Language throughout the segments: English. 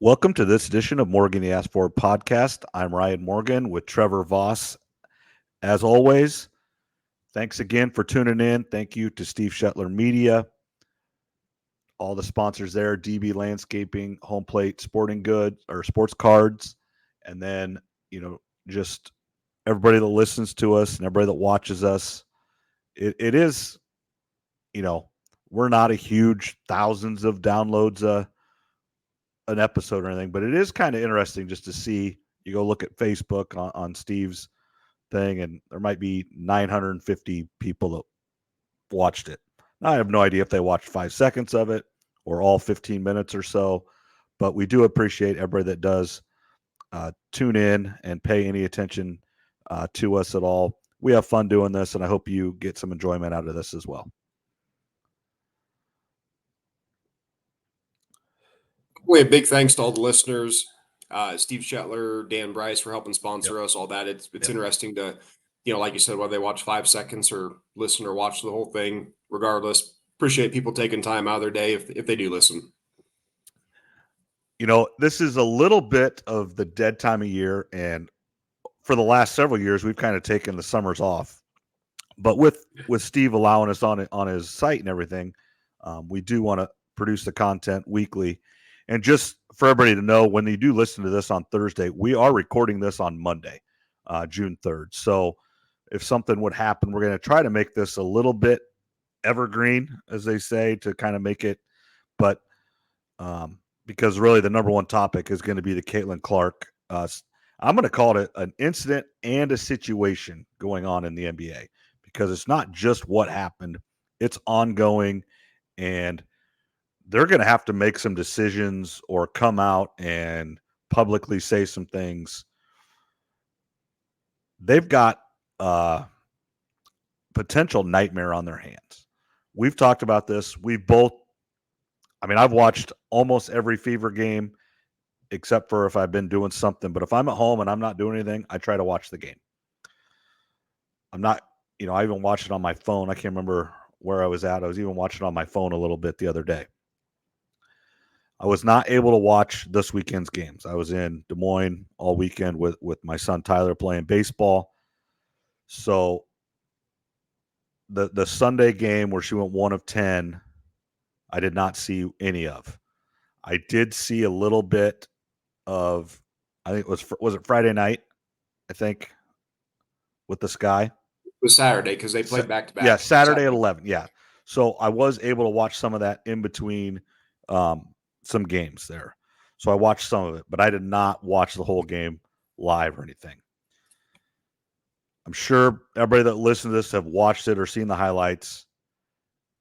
Welcome to this edition of Morgan the Ask For podcast. I'm Ryan Morgan with Trevor Voss. As always, thanks again for tuning in. Thank you to Steve Shetler Media, all the sponsors there, DB Landscaping, Home Plate, Sporting Goods, or Sports Cards, and then, just everybody that listens to us and everybody that watches us. It is, we're not a huge thousands of downloads an episode or anything, but it is kind of interesting just to see. You go look at Facebook on Steve's thing, and there might be 950 people that watched it. Now, I have no idea if they watched 5 seconds of it or all 15 minutes or so, but we do appreciate everybody that does tune in and pay any attention to us at all. We have fun doing this, and I hope you get some enjoyment out of this as well. Big thanks to all the listeners, Steve Shetler, Dan Bryce for helping sponsor us, all that. It's interesting to, like you said, whether they watch 5 seconds or listen or watch the whole thing, regardless, appreciate people taking time out of their day if they do listen. This is a little bit of the dead time of year, and for the last several years, we've kind of taken the summers off. But with Steve allowing us on his site and everything, we do want to produce the content weekly. And just for everybody to know, when you do listen to this on Thursday, we are recording this on Monday, June 3rd. So if something would happen, we're going to try to make this a little bit evergreen, as they say, to kind of make it. But because really the number one topic is going to be the Caitlin Clark. I'm going to call it an incident and a situation going on in the NBA, because it's not just what happened. It's ongoing, and they're going to have to make some decisions or come out and publicly say some things. They've got a potential nightmare on their hands. We've talked about this. I've watched almost every Fever game except for if I've been doing something. But if I'm at home and I'm not doing anything, I try to watch the game. I'm not, I even watched it on my phone. I can't remember where I was at. I was even watching on my phone a little bit the other day. I was not able to watch this weekend's games. I was in Des Moines all weekend with my son Tyler playing baseball. So the Sunday game where she went 1 of 10, I did not see any of. I did see a little bit of, I think was it Friday night, I think, with the Sky? It was Saturday because they played back-to-back. Yeah, Saturday at 11, yeah. So I was able to watch some of that in between some games there. So I watched some of it, but I did not watch the whole game live or anything. I'm sure everybody that listens to this have watched it or seen the highlights.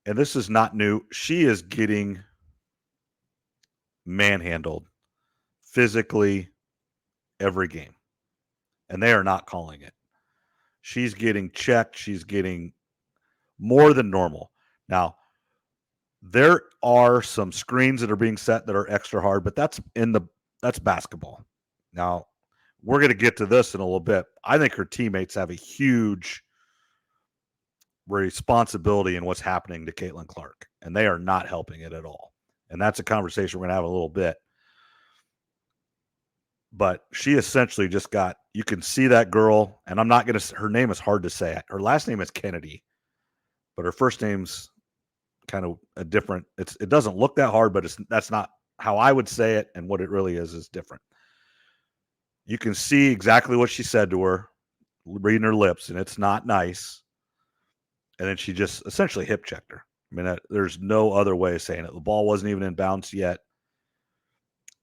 And this is not new. She is getting manhandled physically every game. And they are not calling it. She's getting checked. She's getting more than normal. Now, there are some screens that are being set that are extra hard, but that's basketball. Now, we're going to get to this in a little bit. I think her teammates have a huge responsibility in what's happening to Caitlin Clark, and they are not helping it at all. And that's a conversation we're going to have in a little bit. But she essentially just got, you can see that girl, and I'm not going to, her name is hard to say. Her last name is Kennedy, but her first name's kind of a different, it doesn't look that hard, but that's not how I would say it, and what it really is different. You can see exactly what she said to her, reading her lips, and it's not nice. And then she just essentially hip checked her. I mean, there's no other way of saying it. The ball wasn't even in bounds yet,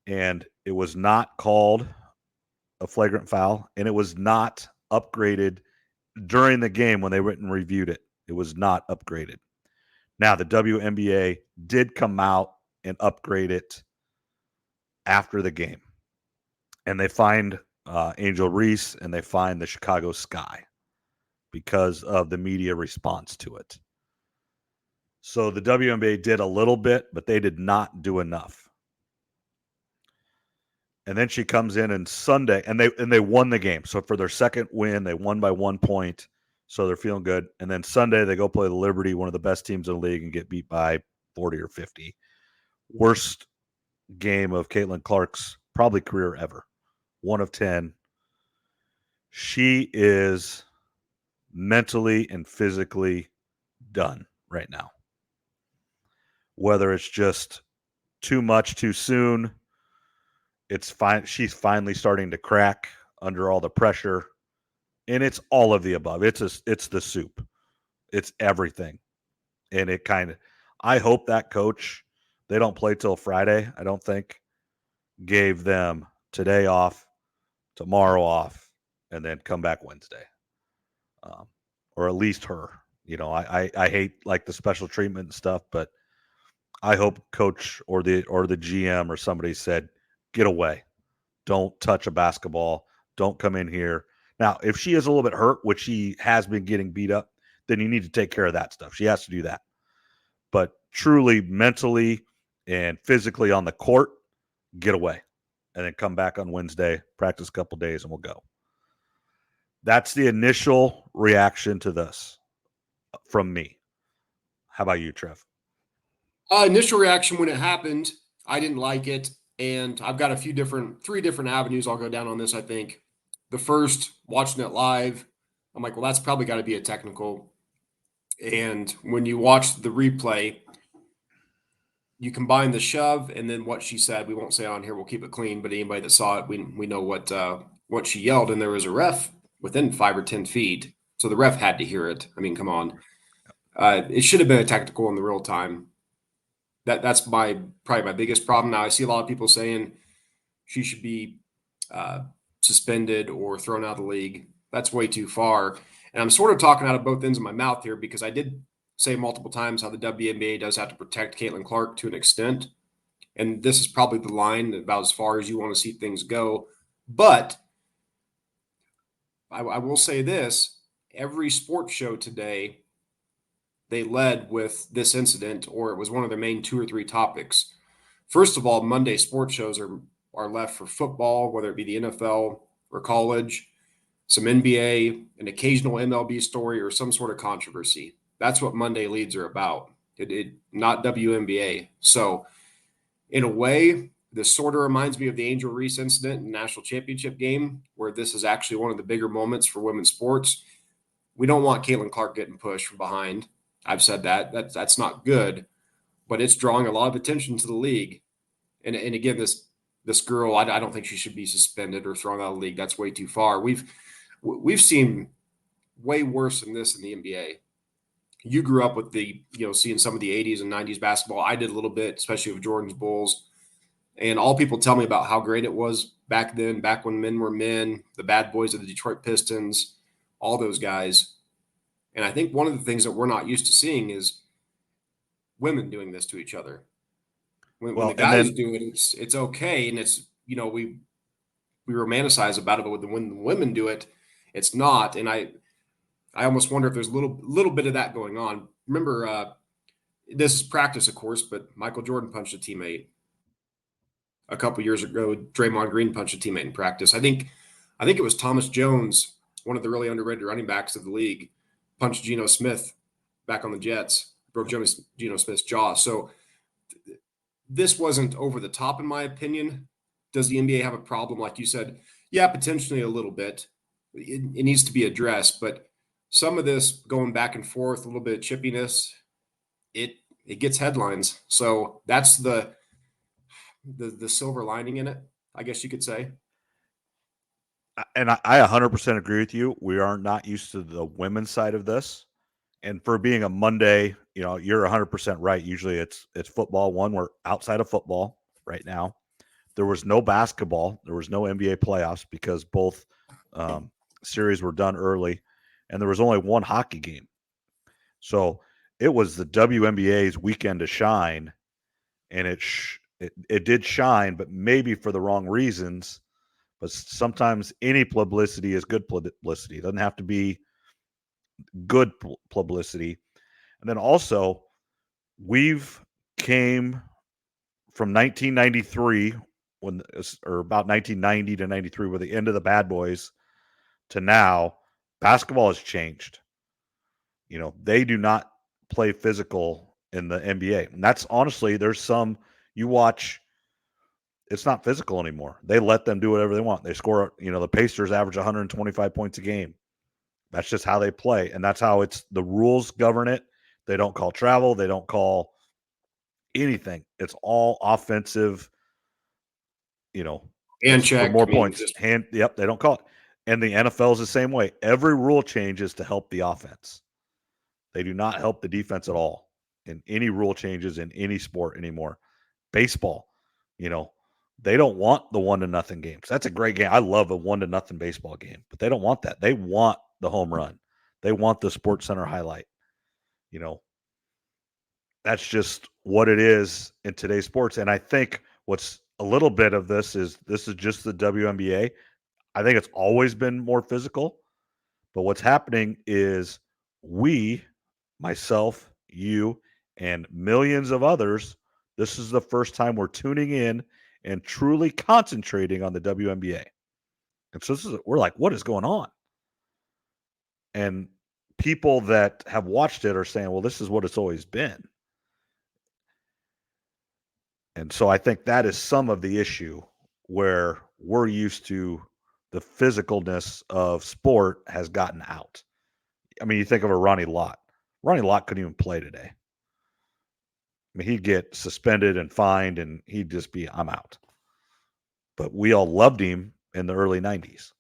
and it was not called a flagrant foul, and it was not upgraded during the game when they went and reviewed it. It was not upgraded. Now, the WNBA did come out and upgrade it after the game. And they fined Angel Reese and they fined the Chicago Sky because of the media response to it. So the WNBA did a little bit, but they did not do enough. And then she comes in and Sunday, and they won the game. So for their second win, they won by 1 point. So they're feeling good. And then Sunday, they go play the Liberty, one of the best teams in the league, and get beat by 40 or 50. Worst game of Caitlin Clark's probably career ever. 1 of 10. She is mentally and physically done right now. Whether it's just too much too soon, it's fine. She's finally starting to crack under all the pressure, and it's all of the above. It's the soup. It's everything, and it kind of. I hope that coach, they don't play till Friday. I don't think, gave them today off, tomorrow off, and then come back Wednesday, or at least her. I hate like the special treatment and stuff, but I hope coach or the GM or somebody said, get away. Don't touch a basketball. Don't come in here. Now, if she is a little bit hurt, which she has been getting beat up, then you need to take care of that stuff. She has to do that. But truly mentally and physically on the court, get away. And then come back on Wednesday, practice a couple days, and we'll go. That's the initial reaction to this from me. How about you, Trev? Initial reaction when it happened, I didn't like it. And I've got three different avenues I'll go down on this, I think. The first, watching it live, I'm like, well, that's probably got to be a technical. And when you watch the replay, you combine the shove and then what she said. We won't say on here, we'll keep it clean, but anybody that saw it, we know what she yelled. And there was a ref within 5 or 10 feet. So the ref had to hear it. I mean, come on. It should have been a technical in the real time. That's probably my biggest problem. Now I see a lot of people saying she should be suspended or thrown out of the league. That's way too far. And I'm sort of talking out of both ends of my mouth here because I did say multiple times how the WNBA does have to protect Caitlin Clark to an extent. And this is probably the line about as far as you want to see things go. But I will say this, every sports show today, they led with this incident, or it was one of their main 2 or 3 topics. First of all, Monday sports shows are left for football, whether it be the NFL or college, some NBA, an occasional MLB story, or some sort of controversy. That's what Monday leads are about. Not WNBA. So, in a way, this sort of reminds me of the Angel Reese incident in the national championship game, where this is actually one of the bigger moments for women's sports. We don't want Caitlin Clark getting pushed from behind. I've said that. That's not good, but it's drawing a lot of attention to the league. And again, this girl, I don't think she should be suspended or thrown out of the league. That's way too far. We've seen way worse than this in the NBA. You grew up with seeing some of the 80s and 90s basketball. I did a little bit, especially with Jordan's Bulls. And all people tell me about how great it was back then, back when men were men, the bad boys of the Detroit Pistons, all those guys. And I think one of the things that we're not used to seeing is women doing this to each other. When the guys do it, it's okay, and it's we romanticize about it, but when the women do it, it's not. And I almost wonder if there's a little bit of that going on. Remember, this is practice, of course, but Michael Jordan punched a teammate a couple years ago. Draymond Green punched a teammate in practice. I think it was Thomas Jones, one of the really underrated running backs of the league, punched Geno Smith back on the Jets, broke Geno Smith's jaw. So this wasn't over the top, in my opinion. Does the NBA have a problem? Like you said, yeah, potentially a little bit. It needs to be addressed, but some of this going back and forth, a little bit of chippiness, it gets headlines. So that's the silver lining in it, I guess you could say. And I 100% agree with you. We are not used to the women's side of this. And for being a Monday, you're 100% right. Usually it's football. We're outside of football right now. There was no basketball. There was no NBA playoffs because both series were done early. And there was only one hockey game. So it was the WNBA's weekend to shine. And it did shine, but maybe for the wrong reasons. But sometimes any publicity is good publicity. It doesn't have to be good publicity. And then also, we've came from 1993 or about 1990 to 93 with the end of the Bad Boys to now, basketball has changed. They do not play physical in the NBA. And that's honestly, there's some, you watch it's not physical anymore. They let them do whatever they want. They score, the Pacers average 125 points a game. That's just how they play. And that's how the rules govern it. They don't call travel. They don't call anything. It's all offensive, And it's for check. more I mean, points. just Yep, they don't call it. And the NFL is the same way. Every rule change is to help the offense. They do not help the defense at all in any rule changes in any sport anymore. Baseball, they don't want the 1-0 games. That's a great game. I love a 1-0 baseball game, but they don't want that. They want the home run. They want the Sports Center highlight. That's just what it is in today's sports. And I think what's a little bit of this is just the WNBA. I think it's always been more physical, but what's happening is myself, you, and millions of others, this is the first time we're tuning in and truly concentrating on the WNBA. And so we're like, what is going on? And people that have watched it are saying, well, this is what it's always been. And so I think that is some of the issue where we're used to the physicalness of sport has gotten out. I mean, you think of a Ronnie Lott. Ronnie Lott couldn't even play today. I mean, he'd get suspended and fined, and he'd just be, I'm out. But we all loved him in the early 90s.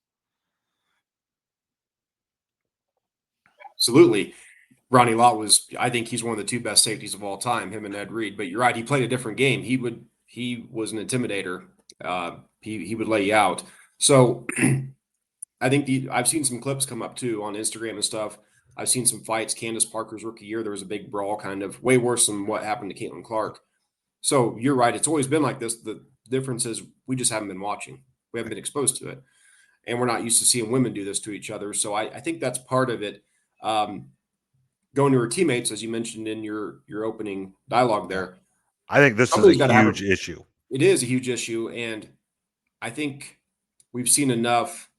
absolutely. Ronnie Lott I think he's one of the two best safeties of all time, him and Ed Reed. But you're right, he played a different game. He was an intimidator. He would lay you out. So I think I've seen some clips come up too on Instagram and stuff. I've seen some fights. Candace Parker's rookie year, there was a big brawl, kind of way worse than what happened to Caitlin Clark. So you're right. It's always been like this. The difference is we just haven't been watching. We haven't been exposed to it, and we're not used to seeing women do this to each other. So I think that's part of it. Going to her teammates, as you mentioned in your opening dialogue there. I think this is a huge issue. It is a huge issue, and I think we've seen enough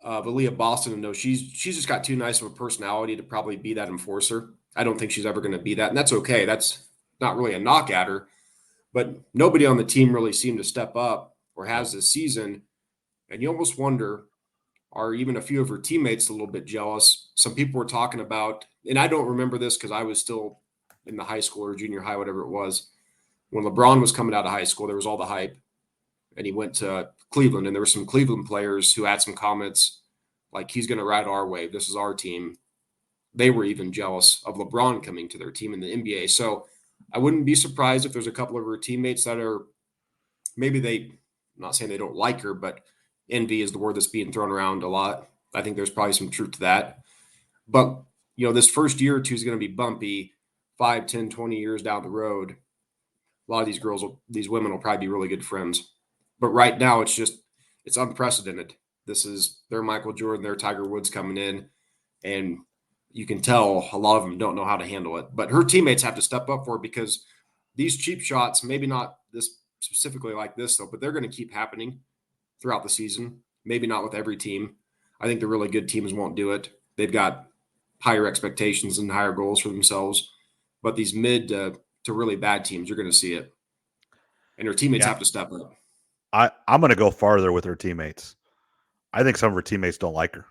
of Aaliyah Boston to know she's just got too nice of a personality to probably be that enforcer. I don't think she's ever going to be that, and that's okay. That's not really a knock at her, but nobody on the team really seemed to step up or has this season, and you almost wonder, are even a few of her teammates a little bit jealous? Some people were talking about, and I don't remember this because I was still in the high school or junior high, whatever it was. When LeBron was coming out of high school, there was all the hype, and he went to Cleveland, and there were some Cleveland players who had some comments like, he's going to ride our wave. This is our team. They were even jealous of LeBron coming to their team in the NBA. So I wouldn't be surprised if there's a couple of her teammates that are maybe I'm not saying they don't like her, but envy is the word that's being thrown around a lot. I think there's probably some truth to that. But, this first year or two is going to be bumpy. 5, 10, 20 years down the road, a lot of these women will probably be really good friends. But right now, it's unprecedented. This is their Michael Jordan, their Tiger Woods coming in, and you can tell a lot of them don't know how to handle it. But her teammates have to step up for her because these cheap shots, maybe not this specifically like this though, but they're going to keep happening throughout the season. Maybe not with every team. I think the really good teams won't do it. They've got higher expectations and higher goals for themselves. But these mid to really bad teams, you're going to see it. And her teammates have to step up. I'm going to go farther with her teammates. I think some of her teammates don't like her.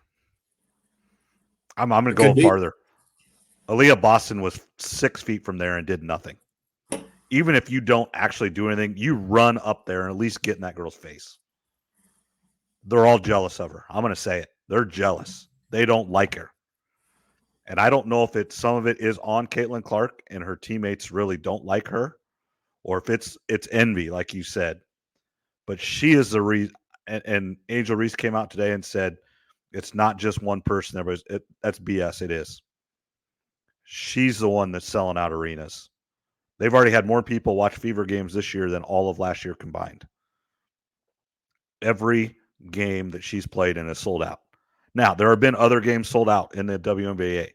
I'm going to go farther. Aaliyah Boston was 6 feet from there and did nothing. Even if you don't actually do anything, you run up there and at least get in that girl's face. They're all jealous of her. I'm going to say it. They're jealous. They don't like her. And I don't know if some of it is on Caitlin Clark and her teammates really don't like her, or if it's envy, like you said. But she is the reason. And Angel Reese came out today and said it's not just one person. That's BS. It is. She's the one that's selling out arenas. They've already had more people watch Fever games this year than all of last year combined. Every game that she's played in is sold out. Now, there have been other games sold out in the WNBA.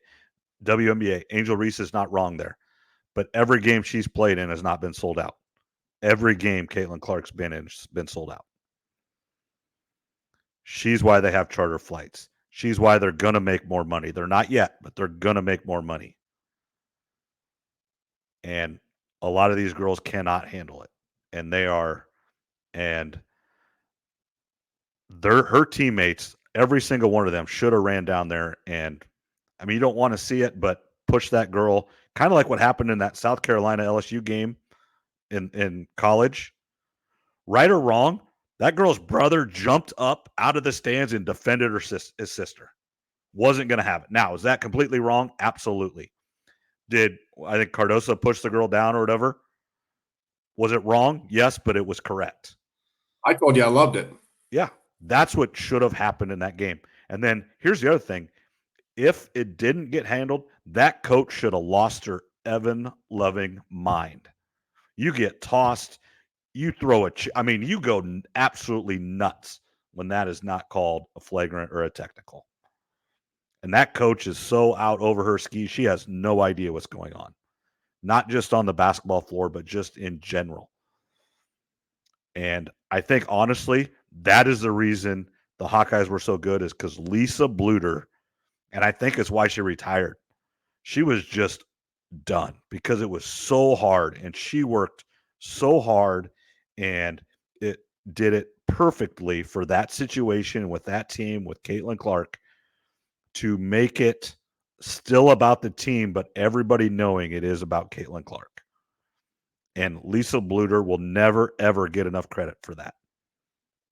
Angel Reese is not wrong there. But every game she's played in has not been sold out. Every game Caitlin Clark's been in has been sold out. She's why they have charter flights. She's why they're going to make more money. They're not yet, but they're going to make more money. And a lot of these girls cannot handle it. And they are And her teammates, every single one of them should have ran down there and, I mean, you don't want to see it, but push that girl, kind of like what happened in that South Carolina LSU game in college. Right or wrong, that girl's brother jumped up out of the stands and defended his sister. Wasn't going to have it. Now, is that completely wrong? Absolutely. Did I think Cardoso push the girl down or whatever? Was it wrong? Yes, but it was correct. I told you I loved it. Yeah, that's what should have happened in that game. And then here's the other thing. If it didn't get handled, that coach should have lost her Evan loving mind. You get tossed, you throw I mean, you go absolutely nuts when that is not called a flagrant or a technical. And that coach is so out over her skis, she has no idea what's going on. Not just on the basketball floor, but just in general. And I think, honestly, that is the reason the Hawkeyes were so good, is because Lisa Bluter, and I think it's why she retired. She was just done because it was so hard, and she worked so hard, and it did it perfectly for that situation with that team, with Caitlin Clark, to make it still about the team, but everybody knowing it is about Caitlin Clark. And Lisa Bluter will never, ever get enough credit for that.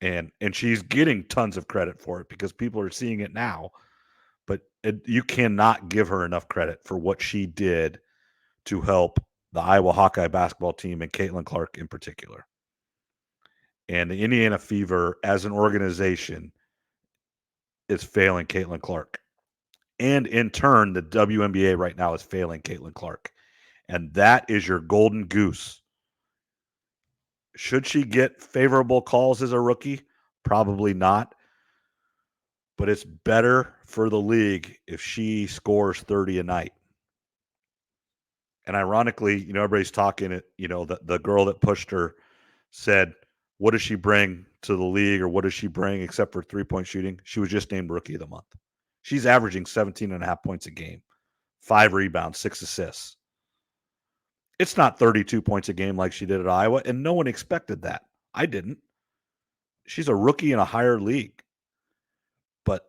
And she's getting tons of credit for it because people are seeing it now. But you cannot give her enough credit for what she did to help the Iowa Hawkeye basketball team and Caitlin Clark in particular. And the Indiana Fever as an organization is failing Caitlin Clark. And in turn, the WNBA right now is failing Caitlin Clark. And that is your golden goose. Should she get favorable calls as a rookie? Probably not. But it's better for the league if she scores 30 a night. And ironically, everybody's talking it, the girl that pushed her said, what does she bring to the league, or what does she bring except for 3-point shooting? She was just named Rookie of the Month. She's averaging 17.5 points a game, 5 rebounds, 6 assists. It's not 32 points a game like she did at Iowa, and no one expected that. I didn't. She's a rookie in a higher league. But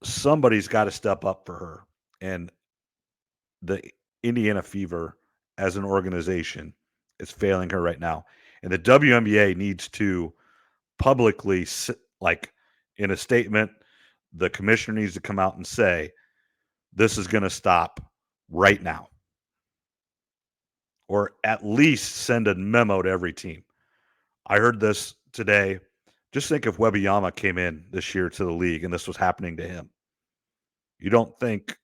somebody's got to step up for her. And the Indiana Fever as an organization is failing her right now. And the WNBA needs to publicly, like in a statement, the commissioner needs to come out and say, this is going to stop right now. Or at least send a memo to every team. I heard this today. Just think if Wembanyama came in this year to the league and this was happening to him. You don't think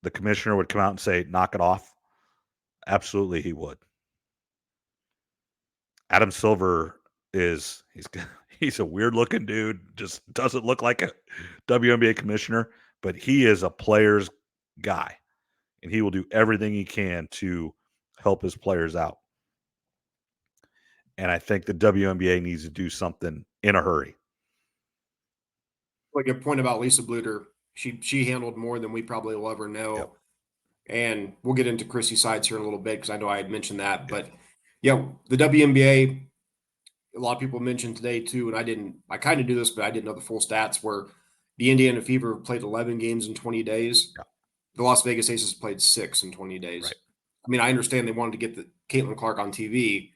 the commissioner would come out and say, knock it off? Absolutely, he would. Adam Silver he's a weird looking dude, just doesn't look like a WNBA commissioner, but he is a player's guy, and he will do everything he can to help his players out. And I think the WNBA needs to do something in a hurry. Like a point about Lisa Bluter, she handled more than we probably will ever know. Yep. And we'll get into Chrissy's sides here in a little bit because I know I had mentioned that. But yeah, the WNBA, a lot of people mentioned today too, and I kind of knew this, but I didn't know the full stats, where the Indiana Fever played 11 games in 20 days. Yeah. The Las Vegas Aces played 6 in 20 days. Right. I mean, I understand they wanted to get the Caitlin Clark on TV,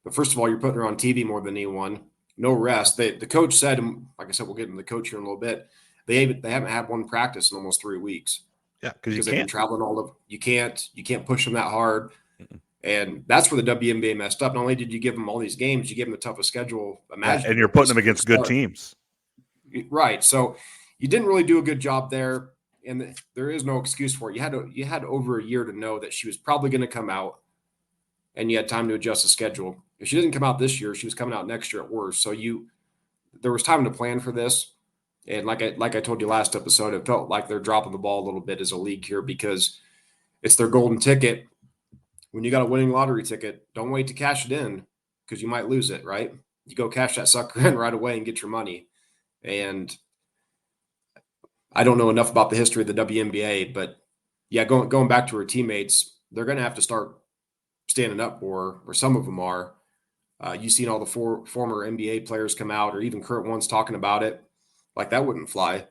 but first of all, you're putting her on TV more than anyone. No rest. The coach said, and like I said, we'll get into the coach here in a little bit. They haven't had one practice in almost 3 weeks. Yeah, because they've been traveling all of. You can't push them that hard. Mm-mm. And that's where the WNBA messed up. Not only did you give them all these games, you give them the toughest schedule imaginable. And you're putting them against good teams. Right. So you didn't really do a good job there. And there is no excuse for it. You had over a year to know that she was probably going to come out, and you had time to adjust the schedule. If she didn't come out this year, she was coming out next year at worst. So there was time to plan for this. And like I told you last episode, it felt like they're dropping the ball a little bit as a league here because it's their golden ticket. When you got a winning lottery ticket, don't wait to cash it in because you might lose it, right? You go cash that sucker in right away and get your money. And I don't know enough about the history of the WNBA, but yeah, going back to her teammates, they're going to have to start standing up for her, or some of them are. You've seen all the former NBA players come out, or even current ones talking about it. Like that wouldn't fly.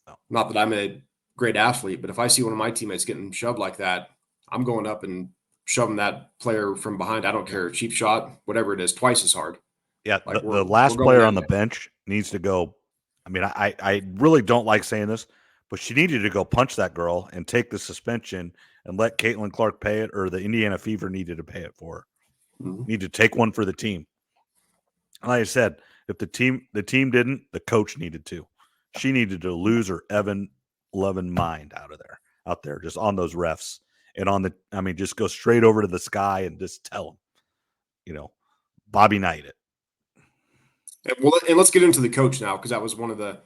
No. Not that I'm a great athlete, but if I see one of my teammates getting shoved like that, I'm going up and shoving that player from behind. I don't care, cheap shot, whatever it is, twice as hard. Yeah, Like the we're last going player at on the it. bench needs to go. I mean, I really don't like saying this, but she needed to go punch that girl and take the suspension and let Caitlin Clark pay it, or the Indiana Fever needed to pay it for her. Mhm. Need to take one for the team. Like I said, if the team didn't, the coach needed to. She needed to lose her Evan Levin mind out there, just on those refs and on the. I mean, just go straight over to the sky and just tell them, Bobby Knight it. And let's get into the coach now because that was one of the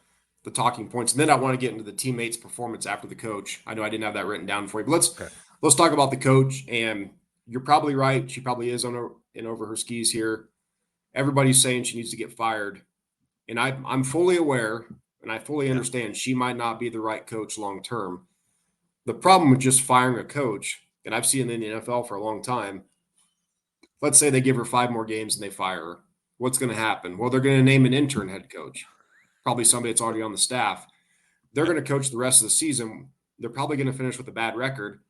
talking points. And then I want to get into the teammates' performance after the coach. I know I didn't have that written down for you, but Okay. let's talk about the coach. And you're probably right. She probably is in over her skis here. Everybody's saying she needs to get fired, and I'm fully aware and I fully understand she might not be the right coach long term. The problem with just firing a coach, and I've seen it in the NFL for a long time. Let's say they give her 5 more games and they fire her. What's going to happen? Well, they're going to name an intern head coach, probably somebody that's already on the staff. They're going to coach the rest of the season. They're probably going to finish with a bad record.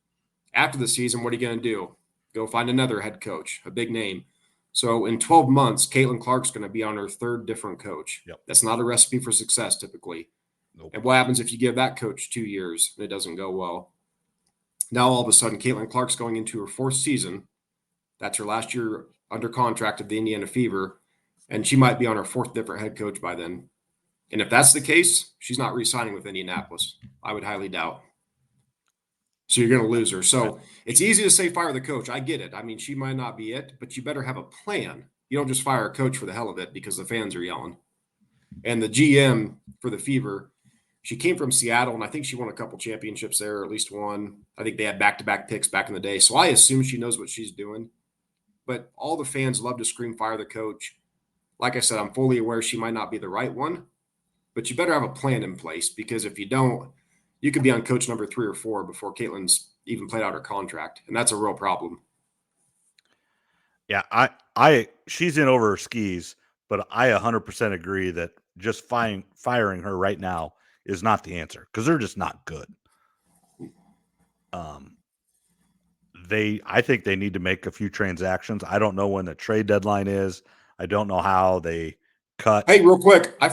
After the season, what are you going to do? Go find another head coach, a big name. So in 12 months, Caitlin Clark's going to be on her third different coach. Yep. That's not a recipe for success typically. Nope. And what happens if you give that coach 2 years and it doesn't go well? Now all of a sudden, Caitlin Clark's going into her fourth season. That's her last year under contract of the Indiana Fever, and she might be on her fourth different head coach by then. And if that's the case, she's not re-signing with Indianapolis. I would highly doubt. So you're going to lose her. So it's easy to say fire the coach. I get it. I mean, she might not be it, but you better have a plan. You don't just fire a coach for the hell of it because the fans are yelling. And the GM for the Fever, she came from Seattle, and I think she won a couple championships there, or at least one. I think they had back-to-back picks back in the day. So I assume she knows what she's doing. But all the fans love to scream fire the coach. Like I said, I'm fully aware she might not be the right one, but you better have a plan in place because if you don't, you could be on coach number 3 or 4 before Caitlin's even played out her contract, and that's a real problem. Yeah, she's in over her skis, but I 100% agree that just firing her right now is not the answer because they're just not good. I think they need to make a few transactions. I don't know when the trade deadline is. I don't know how they cut. Hey, real quick, I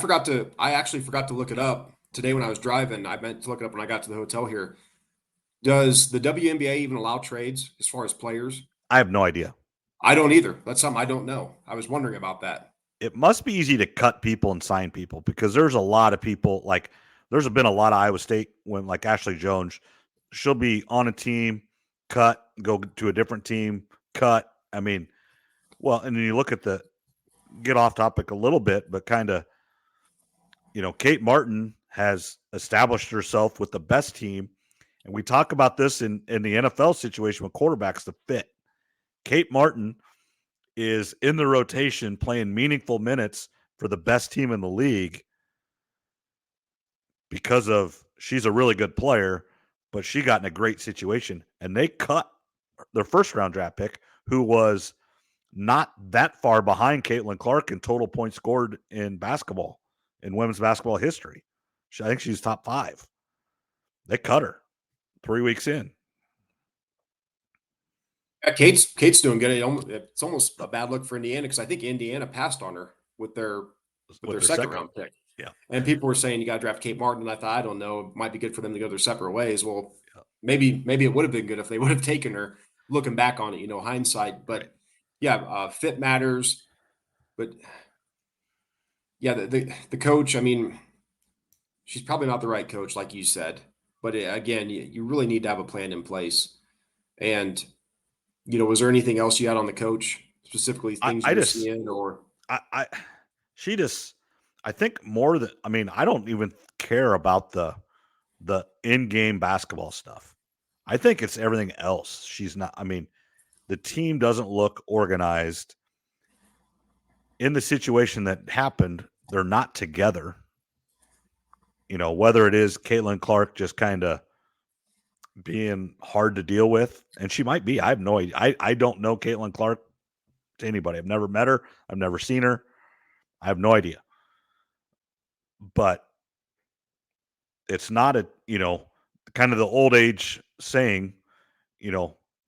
actually forgot to look it up today when I was driving. I meant to look it up when I got to the hotel here. Does the WNBA even allow trades as far as players? I have no idea. I don't either. That's something I don't know. I was wondering about that. It must be easy to cut people and sign people because there's a lot of people like there's been a lot of Iowa State when like Ashley Jones, she'll be on a team, cut, go to a different team, cut. I mean, well, and then you look at get off topic a little bit, but kind of, Kate Martin has established herself with the best team. And we talk about this in the NFL situation with quarterbacks, the fit. Kate Martin is in the rotation playing meaningful minutes for the best team in the league because of she's a really good player, but she got in a great situation. And they cut their first round draft pick, who was not that far behind Caitlin Clark in total points scored in basketball, in women's basketball history. I think she's top 5. They cut her 3 weeks in. Yeah, Kate's doing good. It's almost a bad look for Indiana because I think Indiana passed on her with their second round pick. Yeah. And people were saying you got to draft Kate Martin. And I thought, I don't know, it might be good for them to go their separate ways. Well, maybe it would have been good if they would have taken her. Looking back on it, hindsight. But yeah, fit matters. But yeah, the coach. I mean, she's probably not the right coach, like you said. But again, you really need to have a plan in place. And was there anything else you had on the coach, specifically things you're seeing, or I think more than I don't even care about the in-game basketball stuff. I think it's everything else. She's not. The team doesn't look organized. In the situation that happened, they're not together. Whether it is Caitlin Clark just kind of being hard to deal with, and she might be. I have no idea. I don't know Caitlin Clark to anybody. I've never met her. I've never seen her. I have no idea. But it's not kind of the old age saying,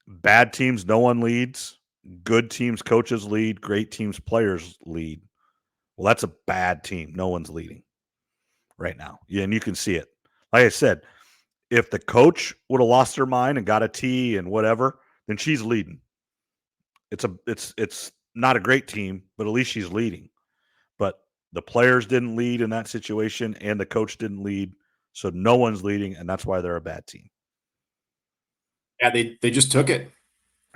bad teams, no one leads. Good teams, coaches lead. Great teams, players lead. Well, that's a bad team. No one's leading right now. Yeah, and you can see it. Like I said, if the coach would have lost her mind and got a T and whatever, then she's leading. It's not a great team, but at least she's leading. But the players didn't lead in that situation, and the coach didn't lead, so no one's leading, and that's why they're a bad team. Yeah, they just took it.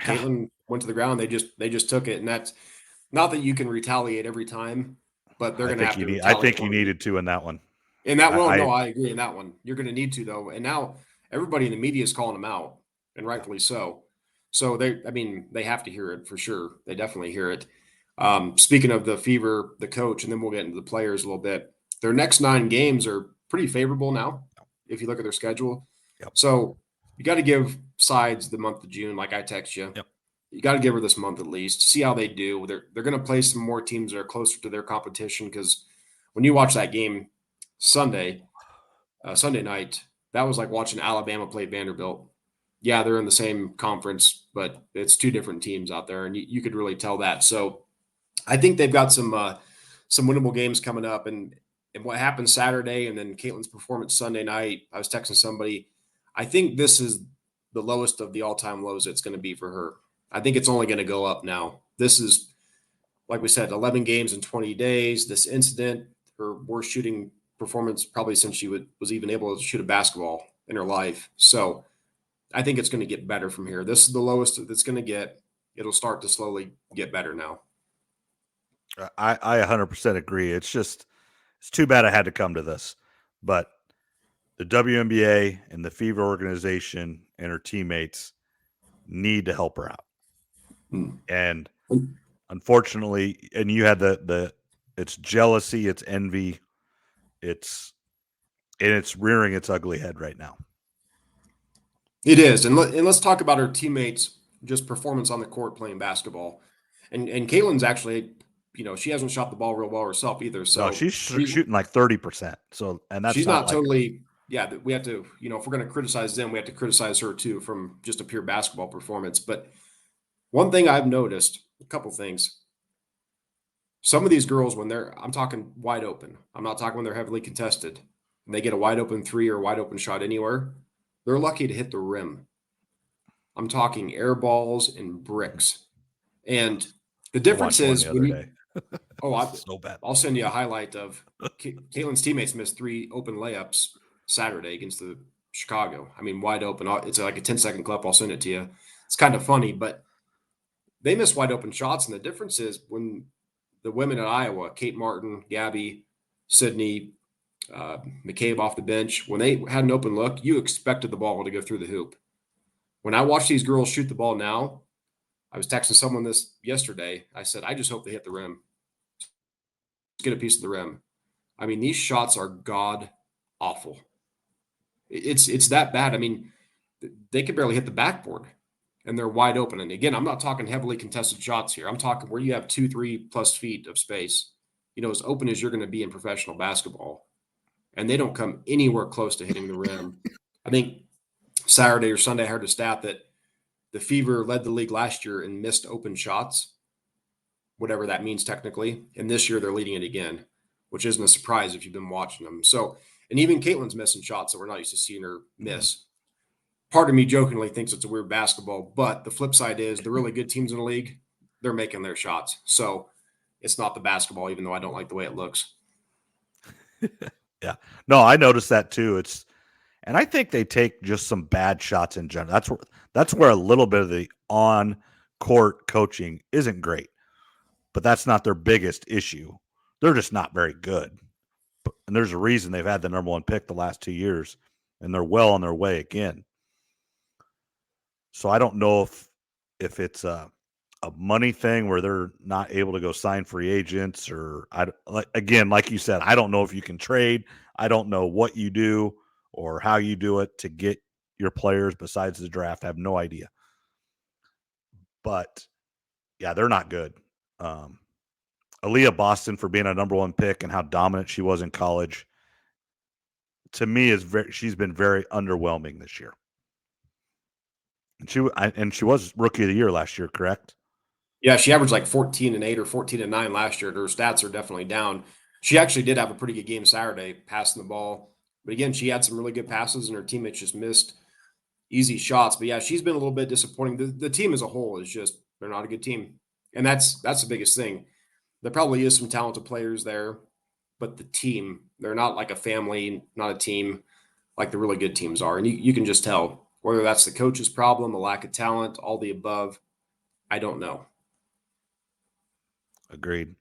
Caitlin went to the ground. They just took it, and that's not that you can retaliate every time, but they're going to have to retaliate. I think you needed to in that one. In that one, no, I agree in that one. You're going to need to, though. And now everybody in the media is calling them out, and rightfully so. So they have to hear it for sure. They definitely hear it. Speaking of the Fever, the coach, and then we'll get into the players a little bit. Their next 9 games are pretty favorable now, if you look at their schedule. Yep. So you got to give sides the month of June, like I text you. Yep. You got to give her this month at least. See how they do. They're going to play some more teams that are closer to their competition, because when you watch that game Sunday night, that was like watching Alabama play Vanderbilt. Yeah, they're in the same conference, but it's 2 different teams out there, and you could really tell that. So I think they've got some winnable games coming up, and what happened Saturday, and then Caitlin's performance Sunday night. I was texting somebody. I think this is the lowest of the all-time lows it's going to be for her. I think it's only going to go up now. This is, like we said, 11 games in 20 days. This incident, her worst shooting performance probably since she was even able to shoot a basketball in her life. So I think it's going to get better from here. This is the lowest that's going to get. It'll start to slowly get better now. I 100% agree. It's too bad I had to come to this, but the WNBA and the Fever organization and her teammates need to help her out. And unfortunately, and you had it's jealousy, it's envy, it's rearing its ugly head right now. It is, and let's talk about her teammates' just performance on the court playing basketball. And Caitlin's actually, she hasn't shot the ball real well herself either. So no, she's shooting like 30%. So, and that's she's not like, totally. Yeah, we have to, if we're going to criticize them, we have to criticize her too from just a pure basketball performance. But one thing I've noticed, a couple things. Some of these girls, I'm talking wide open. I'm not talking when they're heavily contested, and they get a wide open 3 or a wide open shot anywhere, they're lucky to hit the rim. I'm talking air balls and bricks. And the difference is when you so bad. I'll send you a highlight of Caitlin's teammates missed 3 open layups Saturday against the Chicago. I mean, wide open. It's like a 10-second clip. I'll send it to you. It's kind of funny, but they miss wide open shots. And the difference is when the women at Iowa, Kate Martin, Gabby, Sydney, McCabe off the bench, when they had an open look, you expected the ball to go through the hoop. When I watch these girls shoot the ball now, I was texting someone this yesterday. I said, I just hope they hit the rim. Just get a piece of the rim. I mean, these shots are god awful. It's that bad. I mean, they could barely hit the backboard, and they're wide open. And again, I'm not talking heavily contested shots here. I'm talking where you have 2-3+ feet of space, as open as you're going to be in professional basketball. And they don't come anywhere close to hitting the rim. I think Saturday or Sunday I heard a stat that the Fever led the league last year in missed open shots, whatever that means technically. And this year they're leading it again, which isn't a surprise if you've been watching them. So, and even Caitlin's missing shots that we're not used to seeing her miss. Part of me jokingly thinks it's a weird basketball, but the flip side is the really good teams in the league, they're making their shots. So it's not the basketball, even though I don't like the way it looks. Yeah. No, I noticed that too. And I think they take just some bad shots in general. That's where a little bit of the on-court coaching isn't great. But that's not their biggest issue. They're just not very good. And there's a reason they've had the number 1 pick the last 2 years, and they're well on their way again. So I don't know if it's a money thing where they're not able to go sign free agents, or like you said, I don't know if you can trade. I don't know what you do or how you do it to get your players besides the draft. I have no idea. But yeah, they're not good. Um, Aaliyah Boston for being a number one pick and how dominant she was in college. To me, she's been very underwhelming this year. And she was rookie of the year last year, correct? Yeah, she averaged like 14-8 or 14-9 last year. Her stats are definitely down. She actually did have a pretty good game Saturday, passing the ball. But again, she had some really good passes, and her teammates just missed easy shots. But yeah, she's been a little bit disappointing. The team as a whole is just they're not a good team, and that's the biggest thing. There probably is some talented players there, but the team they're not like a family, not a team like the really good teams are, and you can just tell whether that's the coach's problem, a lack of talent, all the above. I don't know. Agreed.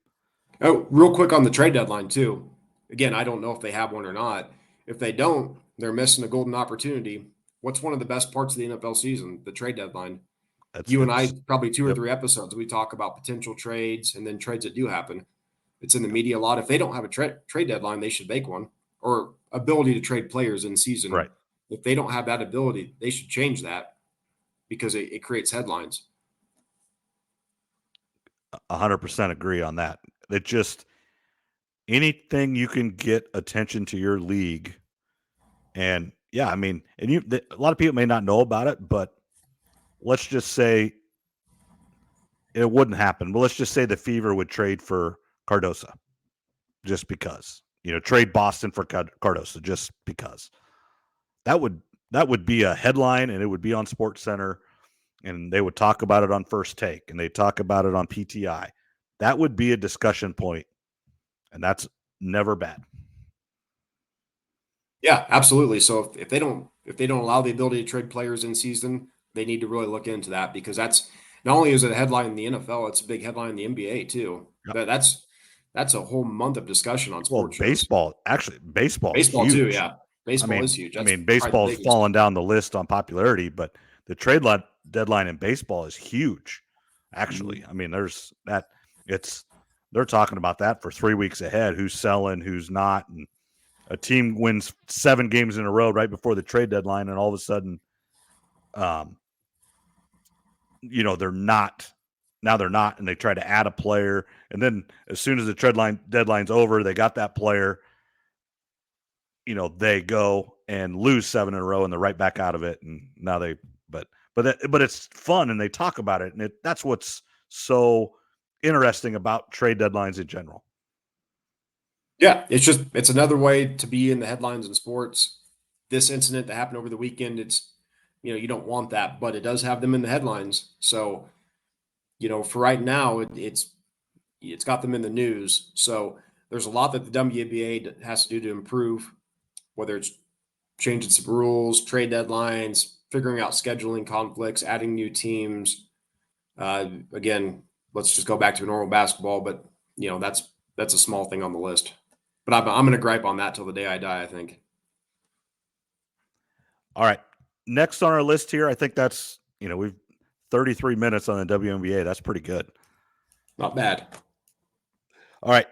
Oh, real quick on the trade deadline too. Again, I don't know if they have one or not. If they don't, they're missing a golden opportunity. What's one of the best parts of the NFL season? The trade deadline. You and I, It's probably two or yep. three episodes, we talk about potential trades and then trades that do happen. It's in the media a lot. If they don't have a trade deadline, they should make one, or ability to trade players in season. Right. If they don't have that ability, they should change that because it creates headlines. 100% agree on that. It just anything you can get attention to your league, and yeah, I mean, and a lot of people may not know about it, but let's just say it wouldn't happen. But let's just say the Fever would trade for Cardosa, just because trade Boston for Cardosa, just because that would be a headline, and it would be on Sports Center, and they would talk about it on First Take, and they talk about it on PTI. That would be a discussion point, and that's never bad. Yeah, absolutely. So if they don't allow the ability to trade players in season, they need to really look into that because that's not only is it a headline in the NFL, it's a big headline in the NBA too. Yep. That's a whole month of discussion on Well, sports shows. baseball is Baseball too, huge. yeah. Baseball is huge. That's probably the Baseball's biggest. fallen down the list on popularity, but the deadline in baseball is huge. Actually, Mm-hmm. there's that. They're talking about that for 3 weeks ahead. Who's selling? Who's not? And a team wins 7 games in a row right before the trade deadline, and all of a sudden, they're not. Now they're not, and they try to add a player, and then as soon as the deadline's over, they got that player. They go and lose 7 in a row, and they're right back out of it. And now but it's fun, and they talk about it, and that's what's so interesting about trade deadlines in general. Yeah, it's another way to be in the headlines in sports. This incident that happened over the weekend, it's you don't want that, but it does have them in the headlines. So, for right now, it's got them in the news. So there's a lot that the WNBA has to do to improve, whether it's changing some rules, trade deadlines, figuring out scheduling conflicts, adding new teams. Again, let's just go back to normal basketball, but that's a small thing on the list. But I'm going to gripe on that till the day I die, I think. All right. Next on our list here, I think that's, we've 33 minutes on the WNBA. That's pretty good. Not bad. All right.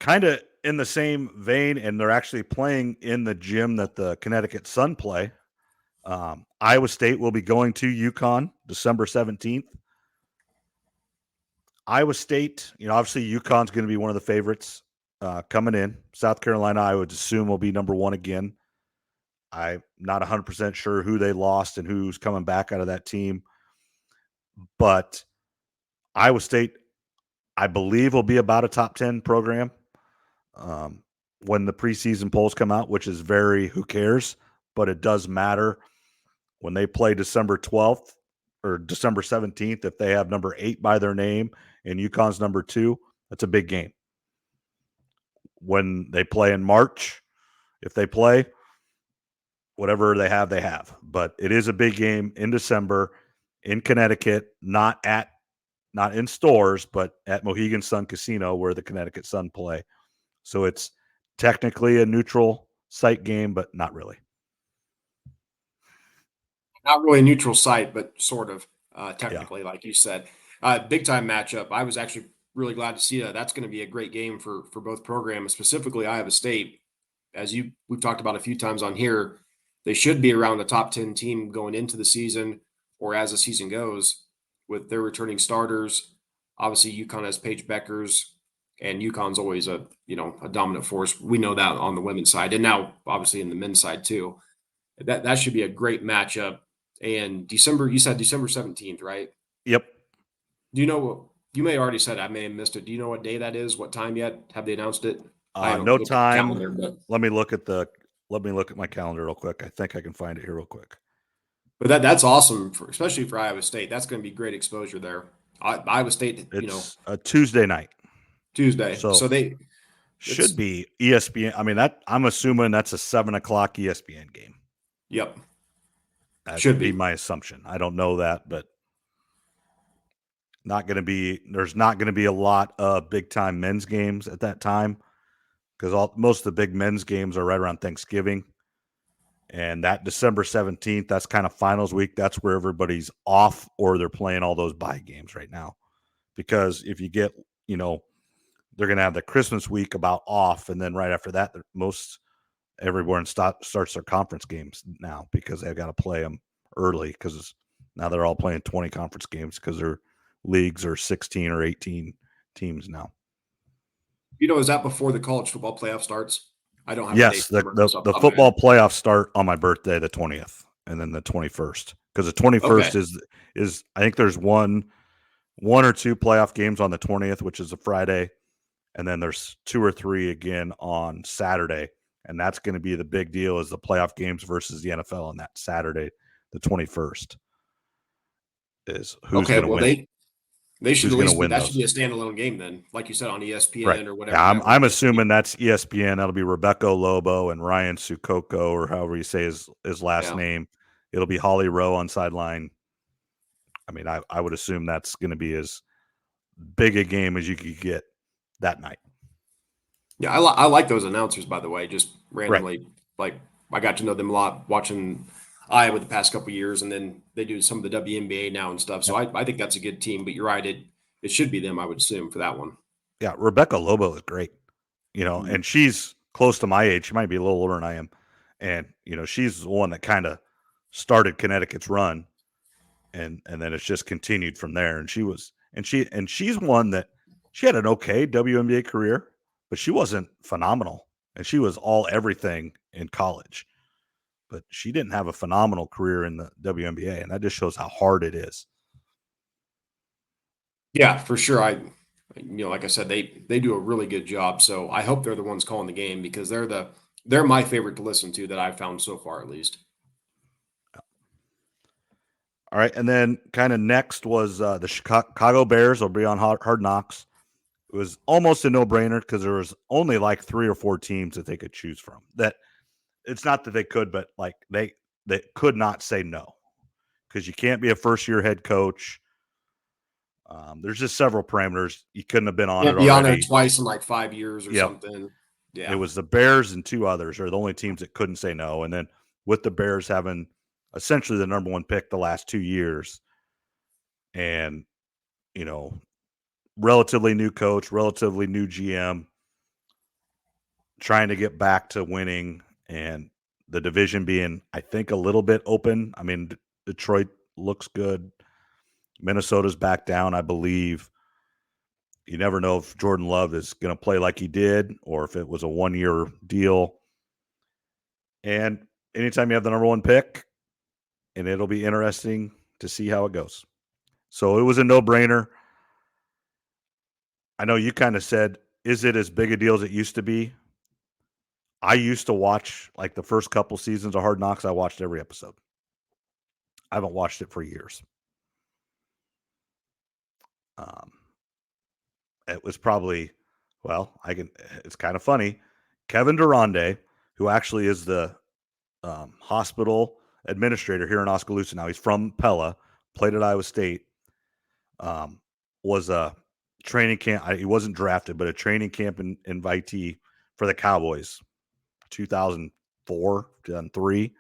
Kind of in the same vein, and they're actually playing in the gym that the Connecticut Sun play. Iowa State will be going to UConn December 17th. Iowa State, obviously UConn's going to be one of the favorites coming in. South Carolina, I would assume, will be number 1 again. I'm not 100% sure who they lost and who's coming back out of that team. But Iowa State, I believe, will be about a top 10 program when the preseason polls come out, which is who cares, but it does matter when they play December 12th or December 17th. If they have number 8 by their name and UConn's number 2, that's a big game. When they play in March, if they play, whatever they have. But it is a big game in December in Connecticut, not in stores, but at Mohegan Sun Casino where the Connecticut Sun play. So it's technically a neutral site game, but not really. Not really a neutral site, but sort of technically, like you said. Big time matchup. I was actually really glad to see that. That's going to be a great game for both programs, specifically Iowa State. As we've talked about a few times on here, they should be around the top 10 team going into the season or as the season goes with their returning starters. Obviously, UConn has Paige Beckers, and UConn's always a dominant force. We know that on the women's side, and now obviously in the men's side too. That should be a great matchup. And you said December 17th, right? Yep. Do you know? You may have already said it, I may have missed it. Do you know what day that is? What time yet? Have they announced it? I haven't No looked at the time. calendar, but Let me look at my calendar real quick. I think I can find it here real quick. that's awesome, especially for Iowa State. That's going to be great exposure there. Iowa State, It's a Tuesday night. Tuesday. So So should be ESPN. I mean, I'm assuming that's a 7:00 ESPN game. Yep. That Should would be be. my assumption. I don't know that, but there's not going to be a lot of big time men's games at that time because most of the big men's games are right around Thanksgiving. And that December 17th, that's kind of finals week. That's where everybody's off or they're playing all those bye games right now. Because if you get, they're going to have the Christmas week about off. And then right after that, everyone starts their conference games now because they've got to play them early because now they're all playing 20 conference games because their leagues are 16 or 18 teams now. Is that before the college football playoff starts? I don't have Yes, the the football playoffs start on my birthday, the 20th, and then the 21st. Because the 21st is I think there's one or two playoff games on the 20th, which is a Friday, and then there's 2 or 3 again on Saturday, and that's going to be the big deal is the playoff games versus the NFL on that Saturday, the 21st. Is who's going to win? They should who's at going to least win that those? should be a standalone game then, like you said on ESPN Right. or whatever. Yeah, I'm assuming that's ESPN. That'll be Rebecca Lobo and Ryan Sukoko, or however you say his last name. It'll be Holly Rowe on sideline. I mean, I would assume that's going to be as big a game as you could get that night. Yeah, I like those announcers, by the way, just randomly. Right. Like, I got to know them a lot watching Iowa the past couple of years, and then they do some of the WNBA now and stuff. So I think that's a good team, but you're right. It should be them, I would assume, for that one. Yeah, Rebecca Lobo is great, and she's close to my age. She might be a little older than I am. And, she's the one that kind of started Connecticut's run and then it's just continued from there. And she's one that she had an okay WNBA career, but she wasn't phenomenal. And she was all everything in college. But she didn't have a phenomenal career in the WNBA, and that just shows how hard it is. Yeah, for sure. Like I said, they do a really good job. So I hope they're the ones calling the game because they're my favorite to listen to that I've found so far, at least. All right, and then kind of next was the Chicago Bears will be on Hard Knocks. It was almost a no-brainer because there was only like 3 or 4 teams that they could choose from. That it's not that they could, but like they could not say no because you can't be a first-year head coach. There's just several parameters. You couldn't have been on it already. Be on there twice in like 5 years or something. Yeah, it was the Bears and 2 others are the only teams that couldn't say no. And then with the Bears having essentially the number 1 pick the last 2 years, and relatively new coach, relatively new GM, trying to get back to winning, and the division being, I think, a little bit open. I mean, Detroit looks good. Minnesota's back down, I believe. You never know if Jordan Love is going to play like he did or if it was a 1-year deal. And anytime you have the number 1 pick, and it'll be interesting to see how it goes. So it was a no-brainer. I know you kind of said, is it as big a deal as it used to be? I used to watch like the first couple seasons of Hard Knocks. I watched every episode. I haven't watched it for years. It was probably, it's kind of funny. Kevin Durande, who actually is the hospital administrator here in Oskaloosa now. He's from Pella, played at Iowa State, was a training camp. He wasn't drafted, but a training camp invitee for the Cowboys, 2004, 2003.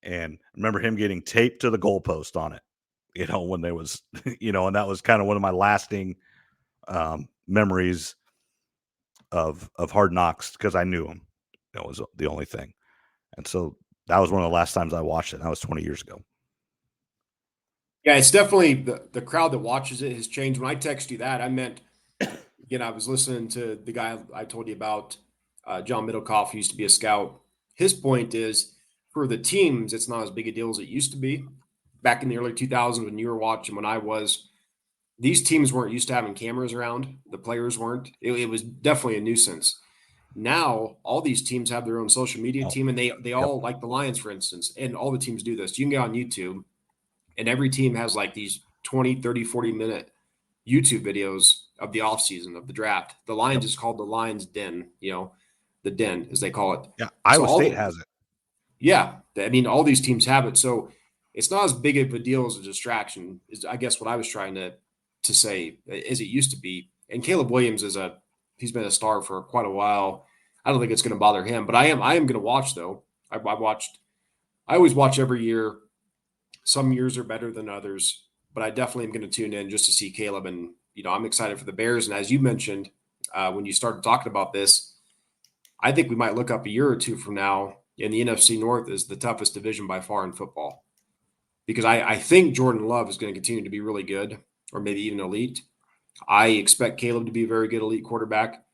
And I remember him getting taped to the goalpost on it, when there was, and that was kind of one of my lasting memories of Hard Knocks because I knew him. That was the only thing. And so that was one of the last times I watched it. And that was 20 years ago. Yeah, it's definitely the crowd that watches it has changed. When I text you that, I meant, I was listening to the guy I told you about, John Middlecoff, who used to be a scout. His point is for the teams, it's not as big a deal as it used to be back in the early 2000s when you were watching, when I was. These teams weren't used to having cameras around. The players weren't. It was definitely a nuisance. Now all these teams have their own social media Oh, team, and they yep. all, like the Lions, for instance, and all the teams do this. You can get on YouTube, and every team has like these 20, 30, 40 minute YouTube videos of the offseason of the draft. The Lions Yep. is called the Lions Den, the Den as they call it. Yeah. And so Iowa State has it. yeah, I mean, all these teams have it. So it's not as big of a deal as a distraction, is I guess what I was trying to say, as it used to be. And Caleb Williams he's been a star for quite a while. I don't think it's going to bother him, but I am going to watch though. I always watch every year. Some years are better than others, but I definitely am going to tune in just to see Caleb. And I'm excited for the Bears. And as you mentioned, when you started talking about this, I think we might look up a year or two from now, and the NFC North is the toughest division by far in football, because I think Jordan Love is going to continue to be really good, or maybe even elite. I expect Caleb to be a very good elite quarterback.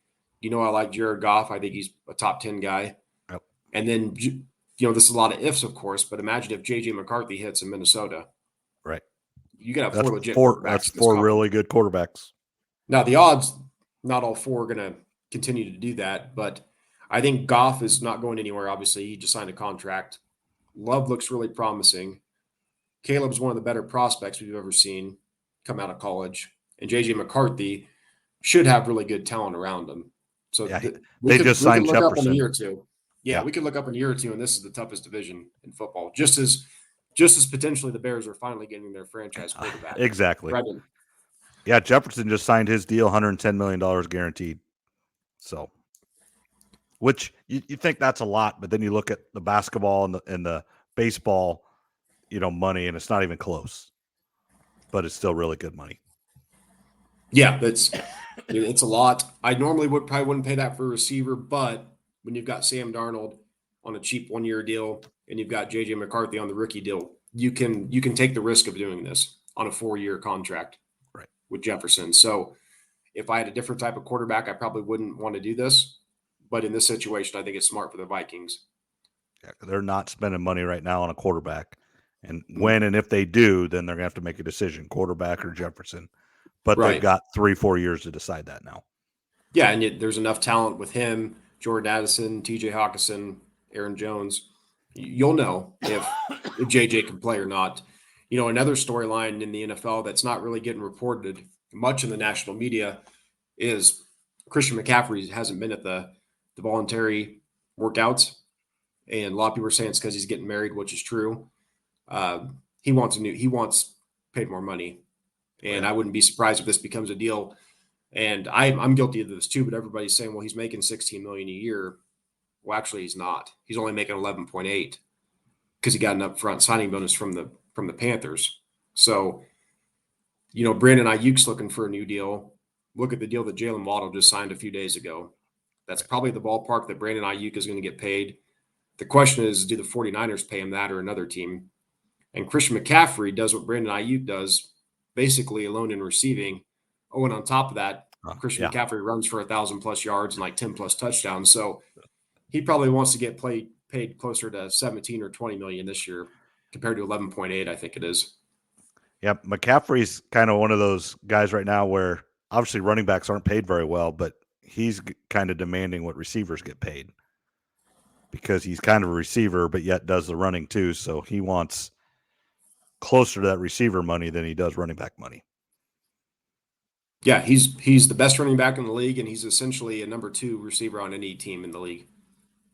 I like Jared Goff. I think he's a top 10 guy. Yep. And then, this is a lot of ifs, of course, but imagine if J.J. McCarthy hits in Minnesota. Right. You got to have That's four legit four. quarterbacks That's in this four conference. really good quarterbacks. Now, the odds, not all four are going to continue to do that, but I think Goff is not going anywhere. Obviously, he just signed a contract. Love looks really promising. Caleb's one of the better prospects we've ever seen come out of college. And J.J. McCarthy should have really good talent around him. So Yeah. we They could just we could signed look up in a Jefferson. year or two. Yeah, Yeah. we could look up in a year or two, and this is the toughest division in football. Just as potentially the Bears are finally getting their franchise quarterback. Exactly. Right. Yeah. Jefferson just signed his deal, $110 million guaranteed. So, which you think that's a lot, but then you look at the basketball and the baseball, money, and it's not even close. But it's still really good money. Yeah, it's a lot. I normally probably wouldn't pay that for a receiver, but when you've got Sam Darnold on a cheap 1 year deal and you've got JJ McCarthy on the rookie deal, you can take the risk of doing this on a 4 year contract, right, with Jefferson. So if I had a different type of quarterback, I probably wouldn't want to do this. But in this situation, I think it's smart for the Vikings. Yeah, they're not spending money right now on a quarterback. And when and if they do, then they're going to have to make a decision, quarterback or Jefferson. But they've Right. got 3-4 years to decide that now. Yeah, and there's enough talent with him, Jordan Addison, TJ Hawkinson, Aaron Jones. You'll know if JJ can play or not. Another storyline in the NFL that's not really getting reported much in the national media is Christian McCaffrey hasn't been at the voluntary workouts, and a lot of people are saying it's because he's getting married, which is true. He wants paid more money, and Yeah. I wouldn't be surprised if this becomes a deal. And I'm guilty of this too, but everybody's saying, well, he's making 16 million a year. Well, actually, he's not. He's only making 11.8 because he got an upfront signing bonus from the Panthers. So, Brandon Ayuk's looking for a new deal. Look at the deal that Jalen Waddle just signed a few days ago. That's probably the ballpark that Brandon Ayuk is going to get paid. The question is, do the 49ers pay him that or another team? And Christian McCaffrey does what Brandon Ayuk does, basically alone in receiving. Oh, and on top of that, Christian McCaffrey runs for 1,000+ yards and like 10+ touchdowns. So he probably wants to get paid closer to 17 or 20 million this year compared to 11.8, I think it is. Yeah, McCaffrey's kind of one of those guys right now where obviously running backs aren't paid very well, but he's kind of demanding what receivers get paid because he's kind of a receiver, but yet does the running too. So he wants closer to that receiver money than he does running back money. Yeah, he's the best running back in the league, and he's essentially a number 2 receiver on any team in the league.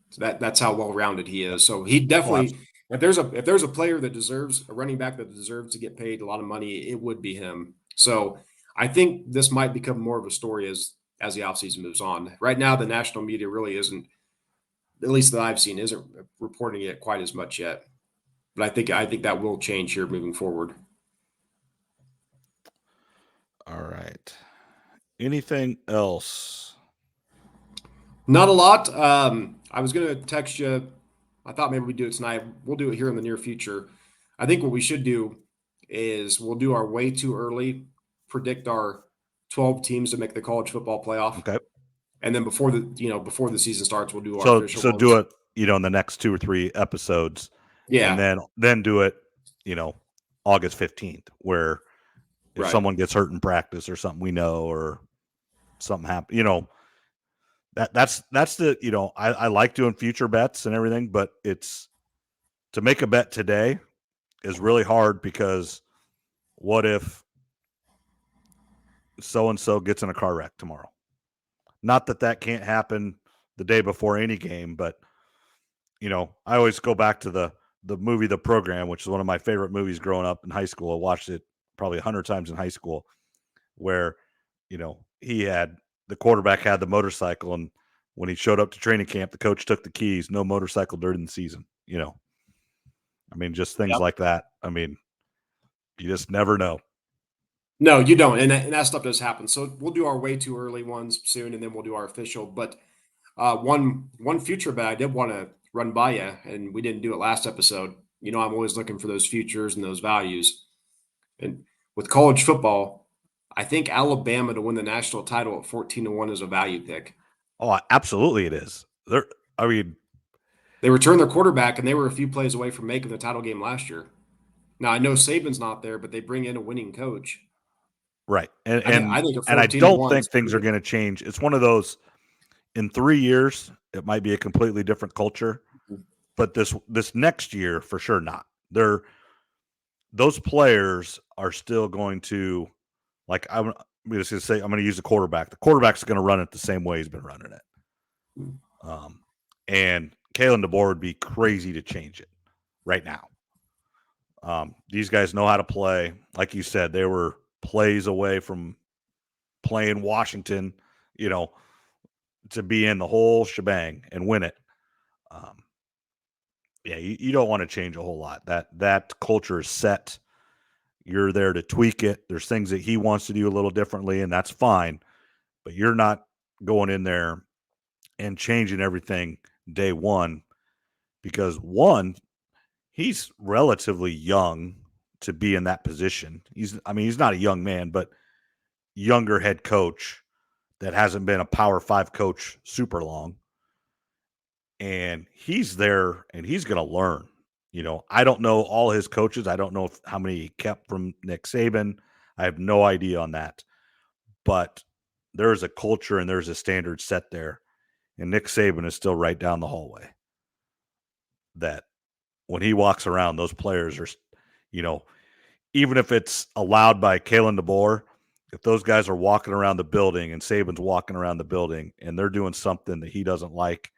So that's how well rounded he is. So he definitely, if there's a player that deserves a running back that deserves to get paid a lot of money, it would be him. So I think this might become more of a story as the offseason moves on. Right now, the national media really isn't, at least that I've seen, isn't reporting it quite as much yet. But I think that will change here moving forward. All right. Anything else? Not a lot. I was going to text you. I thought maybe we'd do it tonight. We'll do it here in the near future. I think what we should do is we'll do our way too early, predict our 12 teams to make the college football playoff. Okay. And then before the season starts, we'll do our So official so ones. do it, in the next 2 or 3 episodes, and Yeah. then do it, August 15th, where if Right. someone gets hurt in practice or something we know, or something happen, that's the, I like doing future bets and everything, but it's to make a bet today is really hard because what if so and so gets in a car wreck tomorrow? Not that that can't happen the day before any game, but I always go back to the movie The Program, which is one of my favorite movies growing up in high school. I watched it probably 100 times in high school, where the quarterback had the motorcycle, and when he showed up to training camp, the coach took the keys. No motorcycle during the season. I mean, just things Yep. like that. I mean, you just never know. No, you don't. And that stuff does happen. So we'll do our way too early ones soon, and then we'll do our official. But one future bet I did want to run by you, and we didn't do it last episode. I'm always looking for those futures and those values. And with college football, I think Alabama to win the national title at 14-1 is a value pick. Oh, absolutely, it is. I mean, They returned their quarterback, and they were a few plays away from making the title game last year. Now I know Saban's not there, but they bring in a winning coach. right, and I think a and I 14 to don't 1 is think things are pretty going to change. It's one of those. In 3 years, it might be a completely different culture, good. but this next year, for sure not. Those players are still going to, like, I'm just going to say, I'm going to use the quarterback. The quarterback's going to run it the same way he's been running it. And Kalen DeBoer would be crazy to change it right now. These guys know how to play. Like you said, they were plays away from playing Washington, to be in the whole shebang and win it. Yeah, you don't want to change a whole lot. That culture is set. You're there to tweak it. There's things that he wants to do a little differently, and that's fine. But you're not going in there and changing everything day one, because one, he's relatively young to be in that position. He's not a young man, but younger head coach that hasn't been a Power 5 coach super long. And he's there and he's going to learn. I don't know all his coaches. I don't know how many he kept from Nick Saban. I have no idea on that. But there's a culture and there's a standard set there. And Nick Saban is still right down the hallway. That when he walks around, those players are, even if it's allowed by Kalen DeBoer, if those guys are walking around the building and Saban's walking around the building and they're doing something that he doesn't like,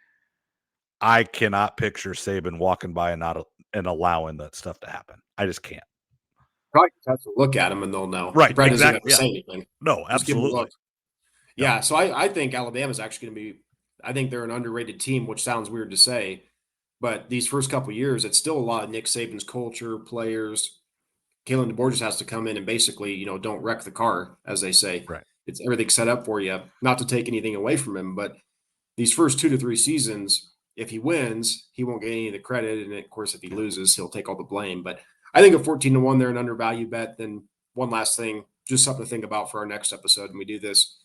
I cannot picture Saban walking by and allowing that stuff to happen. I just can't. Probably just have to look at them and they'll know. Right. He probably doesn't have Exactly. to Yeah. say anything. No, Just give them a absolutely. look. Yeah. So I think Alabama's actually going to be, I think they're an underrated team, which sounds weird to say. But these first couple of years, it's still a lot of Nick Saban's culture, players. Kalen DeBoer just has to come in and basically, don't wreck the car, as they say. Right. It's everything set up for you. Not to take anything away from him, but these first 2 to 3 seasons, if he wins, he won't get any of the credit. And of course, if he loses, he'll take all the blame. But I think at 14-1, they're an undervalued bet. Then one last thing, just something to think about for our next episode when we do this.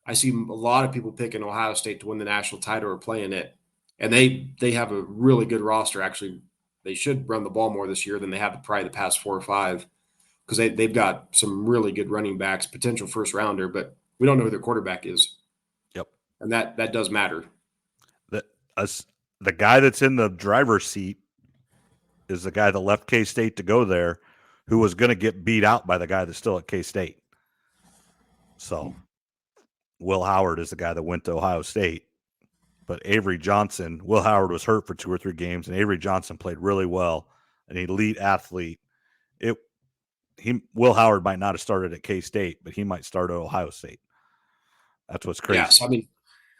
I see a lot of people picking Ohio State to win the national title or playing it. And they have a really good roster. Actually, they should run the ball more this year than they have probably the past 4 or 5, because they've got some really good running backs, potential first rounder, but we don't know who their quarterback is. Yep. And that does matter. The guy that's in the driver's seat is the guy that left K-State to go there, who was going to get beat out by the guy that's still at K-State. So Will Howard is the guy that went to Ohio State. But Will Howard was hurt for 2 or 3 games, and Avery Johnson played really well, an elite athlete. Will Howard might not have started at K-State, but he might start at Ohio State. That's what's crazy. Yes, I mean,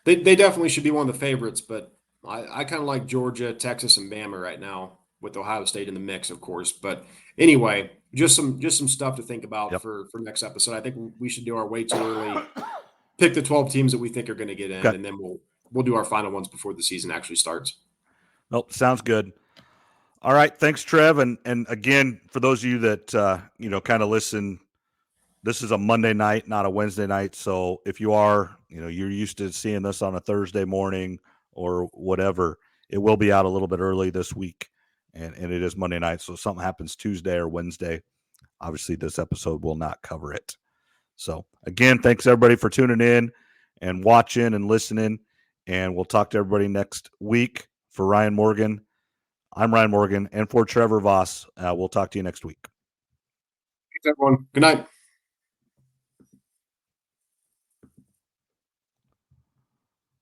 they definitely should be one of the favorites, but I kind of like Georgia, Texas, and Bama right now, with Ohio State in the mix, of course. But anyway, just some stuff to think about for next episode. I think we should do our way too early. Pick the 12 teams that we think are going to get in, and then we'll do our final ones before the season actually starts. Nope, sounds good. All right. Thanks, Trev. And again, for those of you that, kind of listen, this is a Monday night, not a Wednesday night. So if you are, you're used to seeing this on a Thursday morning or whatever, it will be out a little bit early this week. And it is Monday night. So if something happens Tuesday or Wednesday, obviously this episode will not cover it. So again, thanks everybody for tuning in and watching and listening. And we'll talk to everybody next week. For Ryan Morgan, I'm Ryan Morgan, and for Trevor Voss, we'll talk to you next week. Thanks, everyone. Good night.